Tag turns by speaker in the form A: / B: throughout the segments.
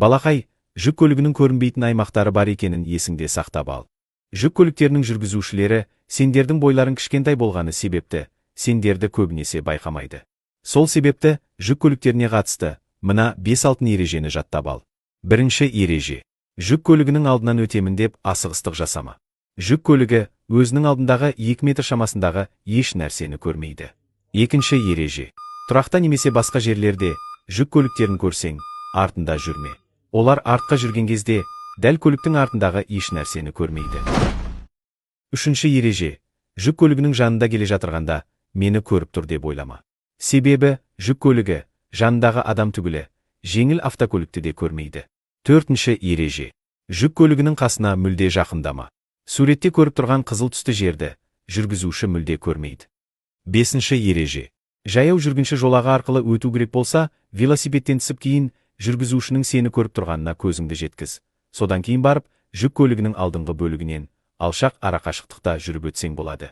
A: Балақай, жүк көлігінің көрінбейтін аймақтары бар екенін есіңде сақтап ал. Жүк көліктерінің жүргізушілері сендердің бойларың кішкентай болғаны себепті сендерді көбінесе байқамайды. Сол себепті жүк көліктеріне қатысты мына 5 алтын ережені жаттап ал. Бірінші ереже. Жүк көлігінің алдынан өтемін деп асығыстық жасама. Жүк көлігі өзінің алдындағы 2 метр шамасындағы еш нәрсені көрмейді. Екінші ереже. Тұрақта немесе басқа жерлерде жүк көліктерін көрсең, артында жүрме. Олар артқа жүрген кезде дәл көліктің артындағы еш нәрсені көрмейді. Үшінші ереже. Жүк көлігінің жанында келе жатырғанда мені көріп тұр деп ойлама. Себебі жүк көлігі жанындағы адам түгілі жеңіл автокөлікті де көрмейді. Төртінші ереже. Жүк көлігінің қасына мүлде жақындама. Суретте көріп тұрған қызыл түсті жерді жүргізуші мүлде көрмейді. Бесінші ереже. Жаяу жүргінші жолағы арқылы өту керек болса, велосипедтен түсіп кейін жүргізушінің сені көріп тұрғанына көзіңді жеткіз. Содан кейін барып, жүк көлігінің алдыңғы бөлігінен алшақ арақашықтықта жүріп өтсең болады.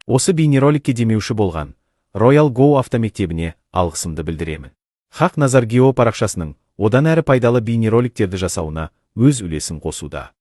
A: Осы бейнероликке демеуші болған Royal Go автомектебіне алғысымды білдіремін. Хақ Назар Гео парақшасының одан әрі пайдалы бейнероликтерді жасауына өз үлесін қосуда.